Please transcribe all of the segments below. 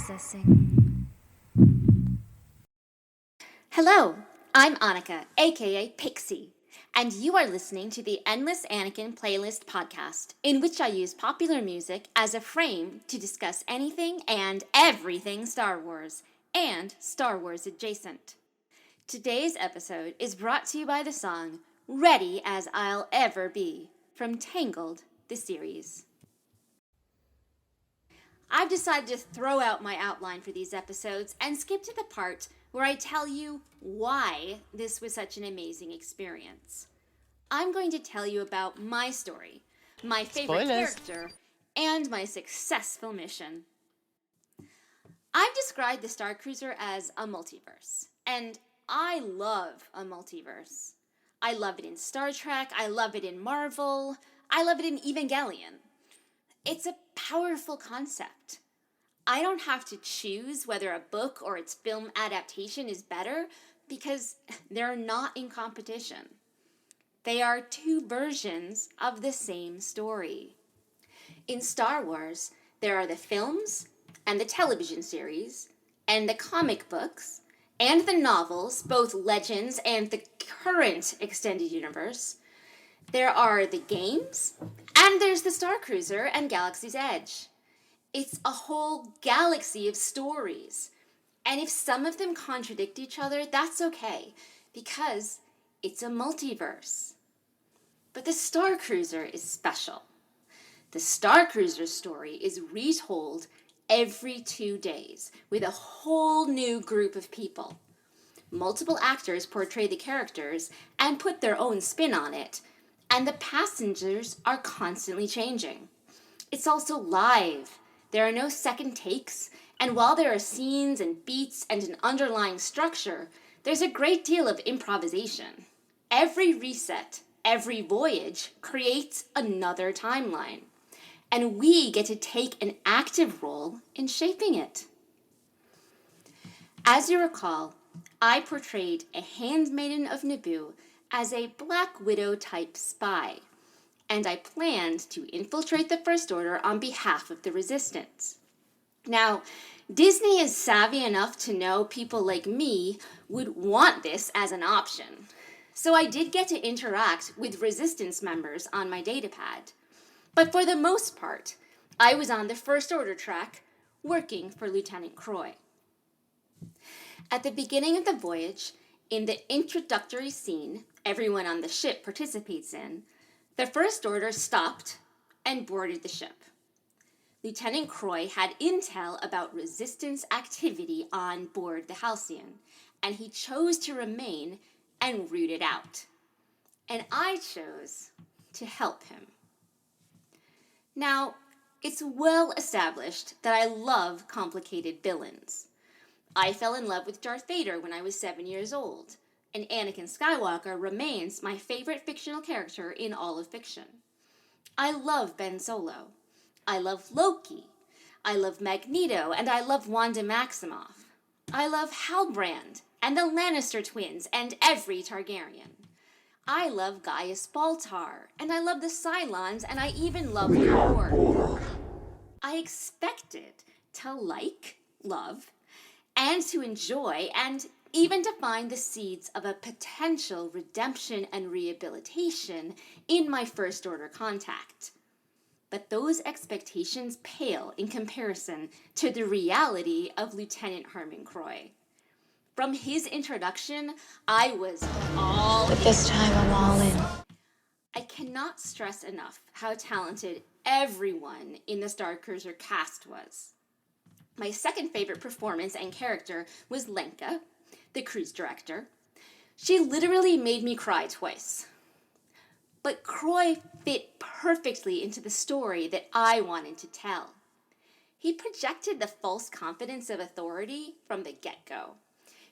Processing. Hello, I'm Annika, aka Pixie, and you are listening to the Endless Anakin playlist podcast, in which I use popular music as a frame to discuss anything and everything Star Wars, and Star Wars adjacent. Today's episode is brought to you by the song Ready as I'll Ever Be from Tangled, the series. I've decided to throw out my outline for these episodes and skip to the part where I tell you why this was such an amazing experience. I'm going to tell you about my story, my favorite character, and my successful mission. I've described the Starcruiser as a multiverse, and I love a multiverse. I love it in Star Trek, I love it in Marvel, I love it in Evangelion. It's a powerful concept. I don't have to choose whether a book or its film adaptation is better because they're not in competition. They are two versions of the same story. In Star Wars, there are the films and the television series and the comic books and the novels, both Legends and the current extended universe. There are the games, and there's the Starcruiser and Galaxy's Edge. It's a whole galaxy of stories. And if some of them contradict each other, that's okay, because it's a multiverse. But the Starcruiser is special. The Starcruiser story is retold every 2 days with a whole new group of people. Multiple actors portray the characters and put their own spin on it, and the passengers are constantly changing. It's also live. There are no second takes, and while there are scenes and beats and an underlying structure, there's a great deal of improvisation. Every reset, every voyage creates another timeline, and we get to take an active role in shaping it. As you recall, I portrayed a handmaiden of Naboo as a Black Widow-type spy, and I planned to infiltrate the First Order on behalf of the Resistance. Now, Disney is savvy enough to know people like me would want this as an option, so I did get to interact with Resistance members on my datapad. But for the most part, I was on the First Order track, working for Lieutenant Croy. At the beginning of the voyage, in the introductory scene everyone on the ship participates in, the First Order stopped and boarded the ship. Lieutenant Croy had intel about Resistance activity on board the Halcyon, and he chose to remain and root it out. And I chose to help him. Now, it's well established that I love complicated villains. I fell in love with Darth Vader when I was 7 years old, and Anakin Skywalker remains my favorite fictional character in all of fiction. I love Ben Solo. I love Loki. I love Magneto, and I love Wanda Maximoff. I love Halbrand, and the Lannister twins, and every Targaryen. I love Gaius Baltar, and I love the Cylons, and I even love the Borg. I expected to love, and to enjoy, and even to find the seeds of a potential redemption and rehabilitation in my First Order contact. But those expectations pale in comparison to the reality of Lieutenant Harman Croy. From his introduction, I was all in. But this time I'm all in. I cannot stress enough how talented everyone in the Starcruiser cast was. My second favorite performance and character was Lenka, the cruise director. She literally made me cry twice. But Croy fit perfectly into the story that I wanted to tell. He projected the false confidence of authority from the get-go.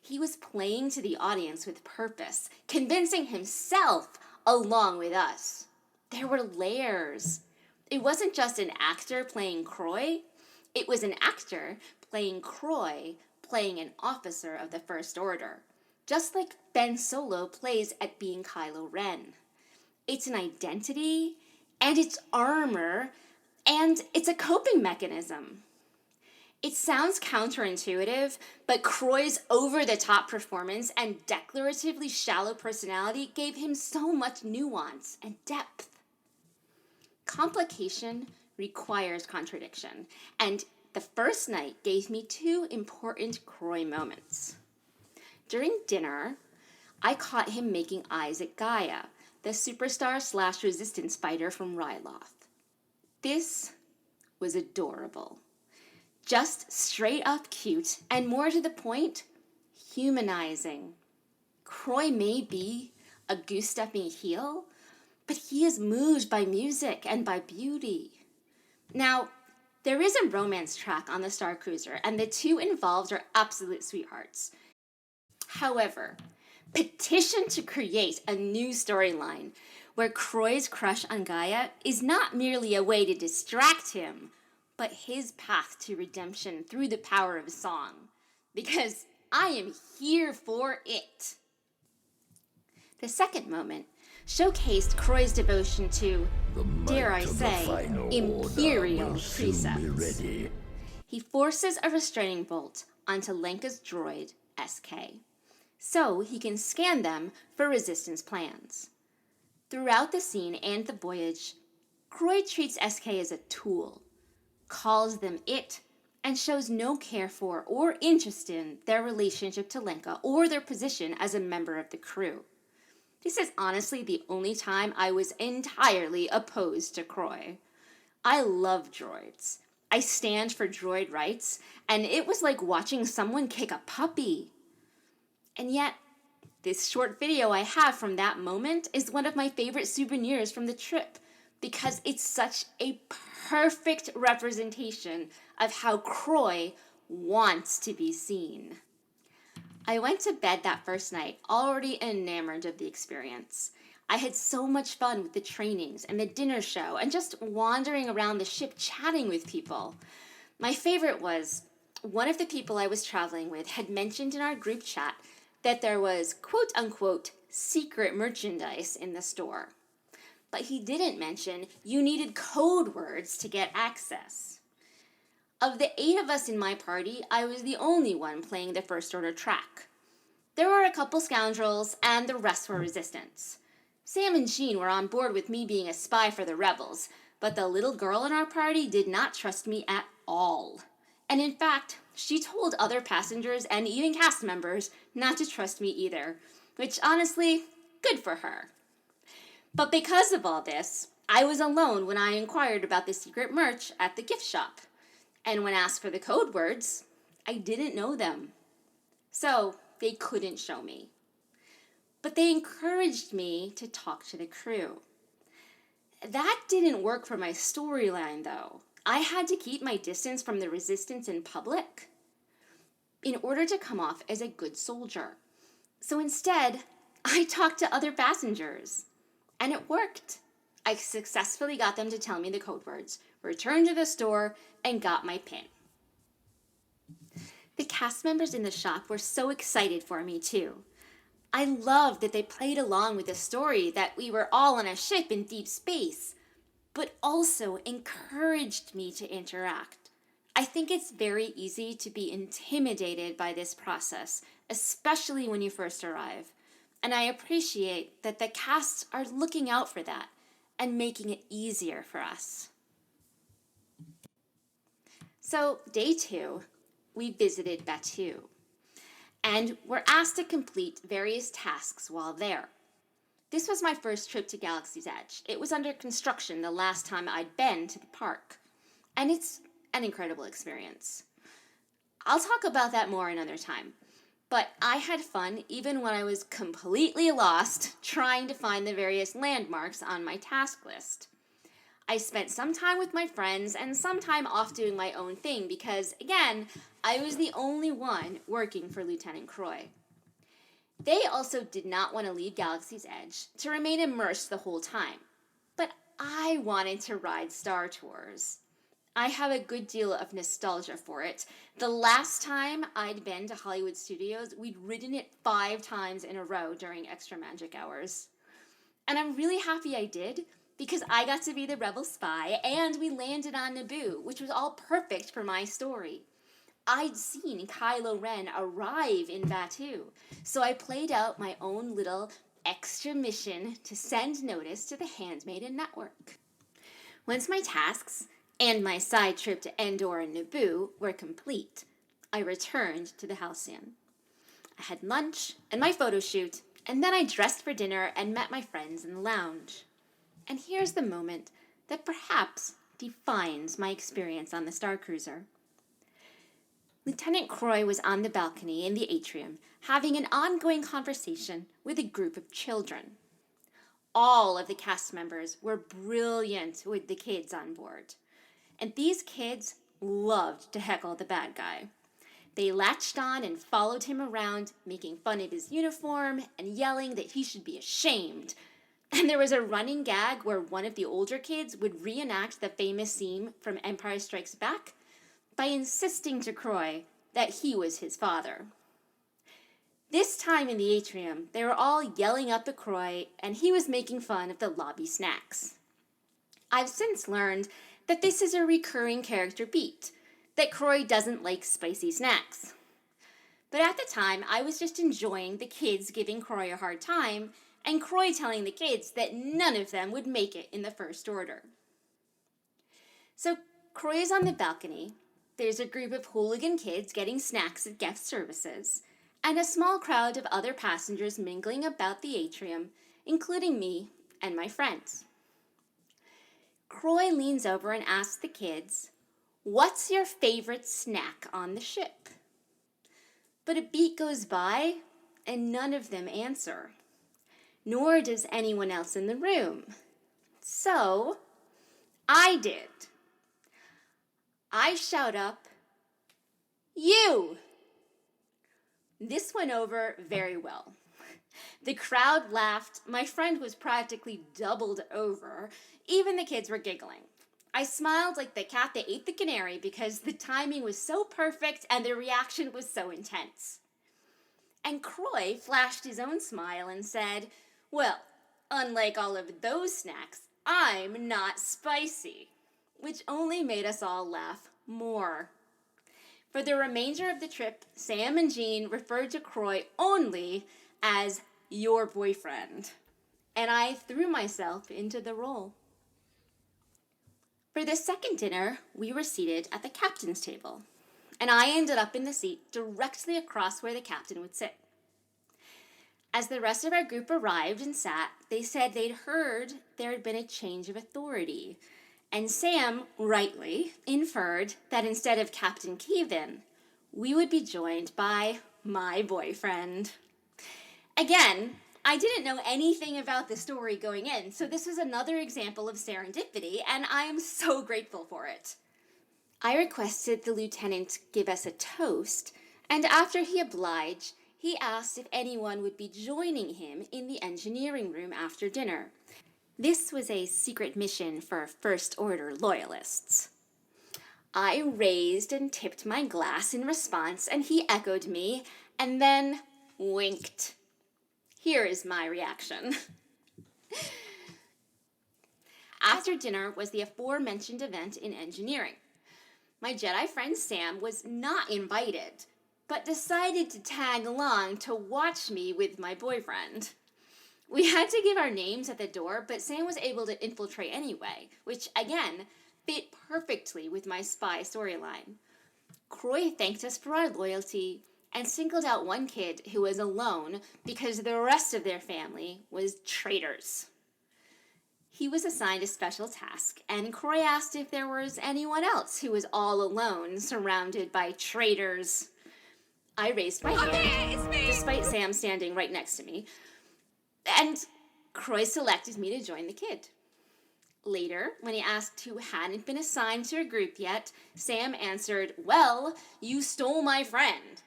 He was playing to the audience with purpose, convincing himself along with us. There were layers. It wasn't just an actor playing Croy. It was an actor playing Croy, playing an officer of the First Order, just like Ben Solo plays at being Kylo Ren. It's an identity, and it's armor, and it's a coping mechanism. It sounds counterintuitive, but Croy's over-the-top performance and declaratively shallow personality gave him so much nuance and depth. Complication requires contradiction, and the first night gave me two important Croy moments. During dinner, I caught him making eyes at Gaia, the superstar/resistance fighter from Ryloth. This was adorable. Just straight up cute, and more to the point, humanizing. Croy may be a goose-stepping heel, but he is moved by music and by beauty. Now, there is a romance track on the Starcruiser, and the two involved are absolute sweethearts. However, petition to create a new storyline where Croy's crush on Gaia is not merely a way to distract him, but his path to redemption through the power of song. Because I am here for it. The second moment showcased Croy's devotion to, dare I say, imperial precepts. He forces a restraining bolt onto Lenka's droid, SK, so he can scan them for resistance plans. Throughout the scene and the voyage, Croy treats SK as a tool, calls them it, and shows no care for or interest in their relationship to Lenka or their position as a member of the crew. This is honestly the only time I was entirely opposed to Croy. I love droids. I stand for droid rights, and it was like watching someone kick a puppy. And yet, this short video I have from that moment is one of my favorite souvenirs from the trip, because it's such a perfect representation of how Croy wants to be seen. I went to bed that first night already enamored of the experience. I had so much fun with the trainings and the dinner show and just wandering around the ship chatting with people. My favorite was one of the people I was traveling with had mentioned in our group chat that there was quote-unquote secret merchandise in the store. But he didn't mention you needed code words to get access. Of the 8 of us in my party, I was the only one playing the First Order track. There were a couple scoundrels, and the rest were resistance. Sam and Jean were on board with me being a spy for the rebels, but the little girl in our party did not trust me at all. And in fact, she told other passengers and even cast members not to trust me either, which honestly, good for her. But because of all this, I was alone when I inquired about the secret merch at the gift shop. And when asked for the code words, I didn't know them. So they couldn't show me. But they encouraged me to talk to the crew. That didn't work for my storyline, though. I had to keep my distance from the resistance in public in order to come off as a good soldier. So instead, I talked to other passengers. And it worked. I successfully got them to tell me the code words, returned to the store, and got my pin. The cast members in the shop were so excited for me, too. I loved that they played along with the story that we were all on a ship in deep space, but also encouraged me to interact. I think it's very easy to be intimidated by this process, especially when you first arrive. And I appreciate that the casts are looking out for that and making it easier for us. So, day 2, we visited Batuu, and were asked to complete various tasks while there. This was my first trip to Galaxy's Edge. It was under construction the last time I'd been to the park, and it's an incredible experience. I'll talk about that more another time. But I had fun even when I was completely lost trying to find the various landmarks on my task list. I spent some time with my friends and some time off doing my own thing because, again, I was the only one working for Lieutenant Croy. They also did not want to leave Galaxy's Edge to remain immersed the whole time, but I wanted to ride Star Tours. I have a good deal of nostalgia for it. The last time I'd been to Hollywood Studios, we'd ridden it 5 times in a row during extra magic hours. And I'm really happy I did, because I got to be the rebel spy, and we landed on Naboo, which was all perfect for my story. I'd seen Kylo Ren arrive in Batuu, so I played out my own little extra mission to send notice to the Handmaiden network. Once my tasks and my side trip to Endor and Naboo were complete, I returned to the Halcyon. I had lunch and my photo shoot, and then I dressed for dinner and met my friends in the lounge. And here's the moment that perhaps defines my experience on the Starcruiser. Lieutenant Croy was on the balcony in the atrium having an ongoing conversation with a group of children. All of the cast members were brilliant with the kids on board, and these kids loved to heckle the bad guy. They latched on and followed him around, making fun of his uniform and yelling that he should be ashamed. And there was a running gag where one of the older kids would reenact the famous scene from Empire Strikes Back by insisting to Croy that he was his father. This time in the atrium, they were all yelling up at Croy, and he was making fun of the lobby snacks. I've since learned that this is a recurring character beat, that Croy doesn't like spicy snacks. But at the time, I was just enjoying the kids giving Croy a hard time, and Croy telling the kids that none of them would make it in the First Order. So Croy is on the balcony. There's a group of hooligan kids getting snacks at guest services, and a small crowd of other passengers mingling about the atrium, including me and my friends. Croy leans over and asks the kids, "What's your favorite snack on the ship?" But a beat goes by, and none of them answer. Nor does anyone else in the room. So, I did. I shout up, "You!" This went over very well. The crowd laughed. My friend was practically doubled over. Even the kids were giggling. I smiled like the cat that ate the canary because the timing was so perfect and the reaction was so intense. And Croy flashed his own smile and said, "Well, unlike all of those snacks, I'm not spicy," which only made us all laugh more. For the remainder of the trip, Sam and Jean referred to Croy only as your boyfriend, and I threw myself into the role. For the second dinner, we were seated at the captain's table, and I ended up in the seat directly across where the captain would sit. As the rest of our group arrived and sat, they said they'd heard there had been a change of authority, and Sam, rightly, inferred that instead of Captain Kevin, we would be joined by my boyfriend. Again, I didn't know anything about the story going in, so this was another example of serendipity, and I am so grateful for it. I requested the lieutenant give us a toast, and after he obliged, he asked if anyone would be joining him in the engineering room after dinner. This was a secret mission for First Order loyalists. I raised and tipped my glass in response, and he echoed me, and then winked. Here is my reaction. After dinner was the aforementioned event in engineering. My Jedi friend Sam was not invited, but decided to tag along to watch me with my boyfriend. We had to give our names at the door, but Sam was able to infiltrate anyway, which, again, fit perfectly with my spy storyline. Croy thanked us for our loyalty and singled out one kid who was alone because the rest of their family was traitors. He was assigned a special task, and Croy asked if there was anyone else who was all alone, surrounded by traitors. I raised my hand, despite Sam standing right next to me, and Croy selected me to join the kid. Later, when he asked who hadn't been assigned to a group yet, Sam answered, "Well, you stole my friend."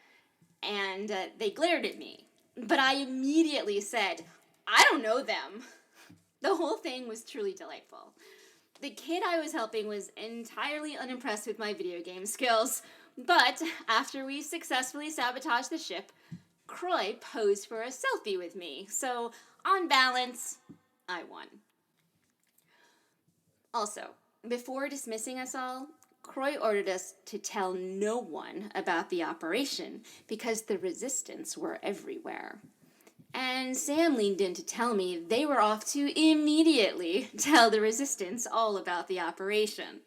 And they glared at me. But I immediately said, "I don't know them." The whole thing was truly delightful. The kid I was helping was entirely unimpressed with my video game skills, but after we successfully sabotaged the ship, Croy posed for a selfie with me, so on balance, I won. Also, before dismissing us all, Croy ordered us to tell no one about the operation because the resistance were everywhere. And Sam leaned in to tell me they were off to immediately tell the resistance all about the operation.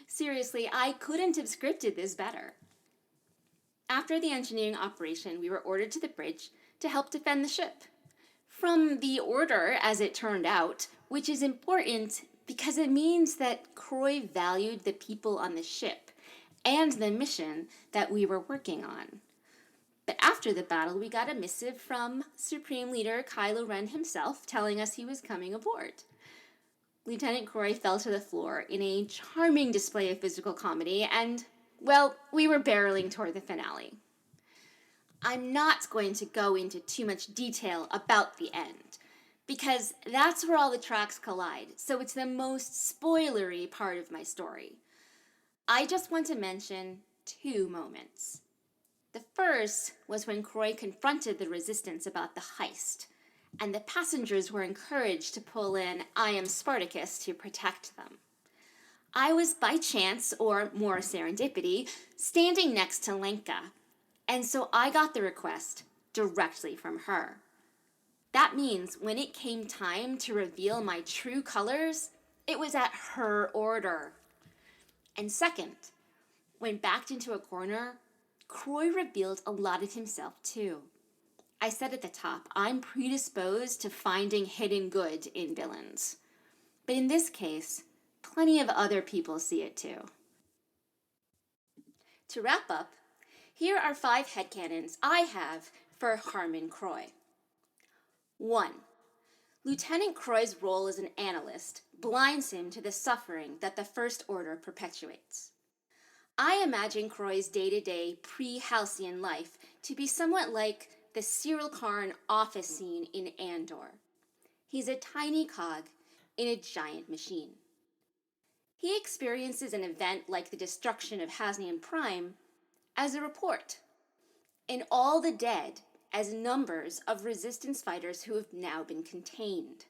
Seriously, I couldn't have scripted this better. After the engineering operation, we were ordered to the bridge to help defend the ship. From the order, as it turned out, which is important because it means that Croy valued the people on the ship and the mission that we were working on. But after the battle, we got a missive from Supreme Leader Kylo Ren himself telling us he was coming aboard. Lieutenant Croy fell to the floor in a charming display of physical comedy, and, well, we were barreling toward the finale. I'm not going to go into too much detail about the end, because that's where all the tracks collide, so it's the most spoilery part of my story. I just want to mention 2 moments. The first was when Croy confronted the resistance about the heist, and the passengers were encouraged to pull in I Am Spartacus to protect them. I was by chance, or more serendipity, standing next to Lenka, and so I got the request directly from her. That means when it came time to reveal my true colors, it was at her order. And second, when backed into a corner, Croy revealed a lot of himself too. I said at the top, I'm predisposed to finding hidden good in villains. But in this case, plenty of other people see it too. To wrap up, here are 5 headcanons I have for Harman Croy. 1. Lieutenant Croy's role as an analyst blinds him to the suffering that the First Order perpetuates. I imagine Croy's day-to-day pre-Halcyon life to be somewhat like the Cyril Karn office scene in Andor. He's a tiny cog in a giant machine. He experiences an event like the destruction of Hasnian Prime as a report, and all the dead as numbers of resistance fighters who have now been contained.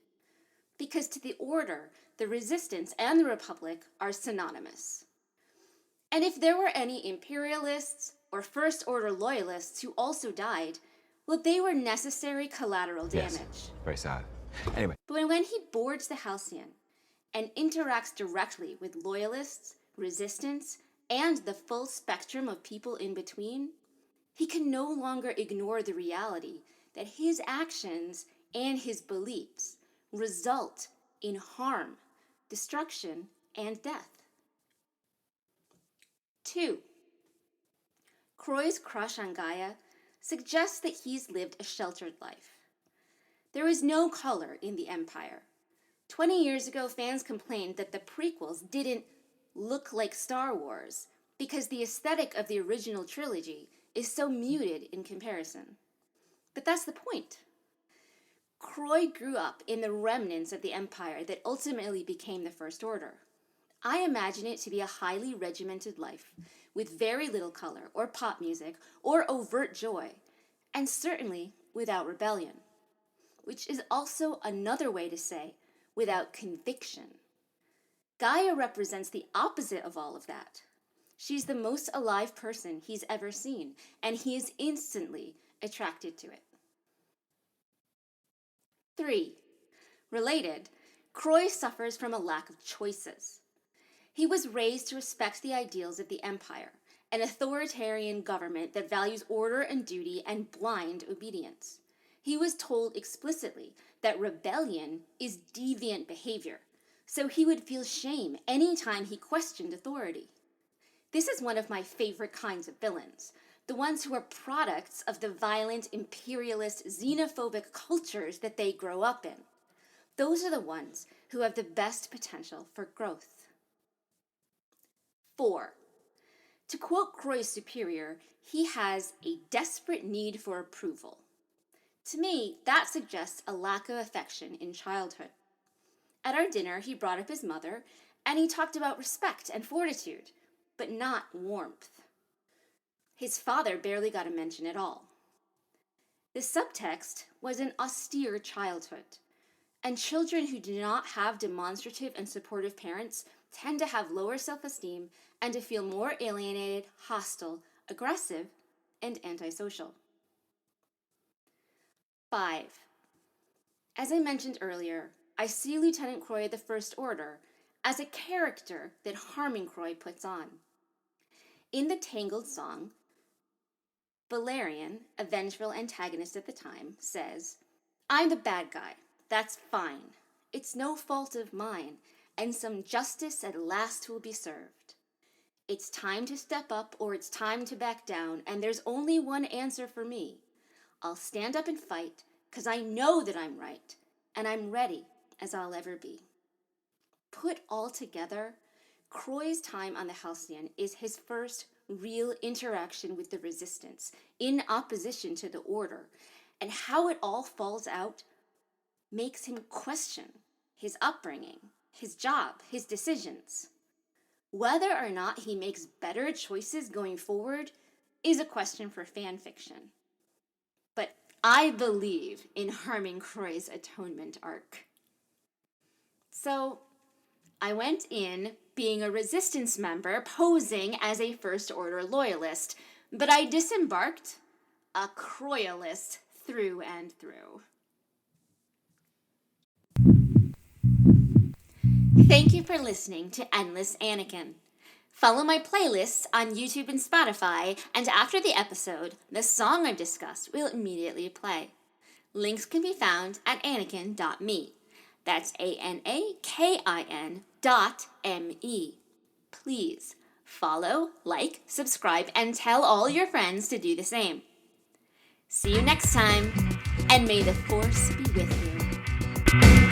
Because to the Order, the Resistance and the Republic are synonymous. And if there were any Imperialists or First Order loyalists who also died, well, they were necessary collateral damage. Yes, very sad. Anyway. But when he boards the Halcyon and interacts directly with loyalists, resistance, and the full spectrum of people in between, he can no longer ignore the reality that his actions and his beliefs result in harm, destruction, and death. 2. Croy's crush on Gaia suggests that he's lived a sheltered life. There is no color in the Empire. 20 years ago, fans complained that the prequels didn't look like Star Wars because the aesthetic of the original trilogy is so muted in comparison. But that's the point. Croy grew up in the remnants of the Empire that ultimately became the First Order. I imagine it to be a highly regimented life, with very little color or pop music or overt joy, and certainly without rebellion, which is also another way to say without conviction. Gaia represents the opposite of all of that. She's the most alive person he's ever seen, and he is instantly attracted to it. 3. Related, Croy suffers from a lack of choices. He was raised to respect the ideals of the Empire, an authoritarian government that values order and duty and blind obedience. He was told explicitly that rebellion is deviant behavior, so he would feel shame any time he questioned authority. This is one of my favorite kinds of villains, the ones who are products of the violent, imperialist, xenophobic cultures that they grow up in. Those are the ones who have the best potential for growth. 4. To quote Croy's superior, he has a desperate need for approval. To me, that suggests a lack of affection in childhood. At our dinner, he brought up his mother, and he talked about respect and fortitude, but not warmth. His father barely got a mention at all. The subtext was an austere childhood, and children who do not have demonstrative and supportive parents tend to have lower self-esteem and to feel more alienated, hostile, aggressive, and antisocial. 5. As I mentioned earlier, I see Lieutenant Croy of the First Order as a character that Harman Croy puts on. In the Tangled song, Valerian, a vengeful antagonist at the time, says, "I'm the bad guy. That's fine. It's no fault of mine, and some justice at last will be served. It's time to step up or it's time to back down, and there's only one answer for me. I'll stand up and fight, 'cause I know that I'm right, and I'm ready as I'll ever be." Put all together, Croy's time on the Halcyon is his first real interaction with the Resistance, in opposition to the Order, and how it all falls out makes him question his upbringing, his job, his decisions. Whether or not he makes better choices going forward is a question for fan fiction. But I believe in Harman Croy's atonement arc. So I went in being a Resistance member posing as a First Order loyalist, but I disembarked a Croyalist through and through. Thank you for listening to Endless Anakin. Follow my playlists on YouTube and Spotify, and after the episode, the song I've discussed will immediately play. Links can be found at anakin.me. That's ANAKIN.ME. Please follow, like, subscribe, and tell all your friends to do the same. See you next time, and may the Force be with you.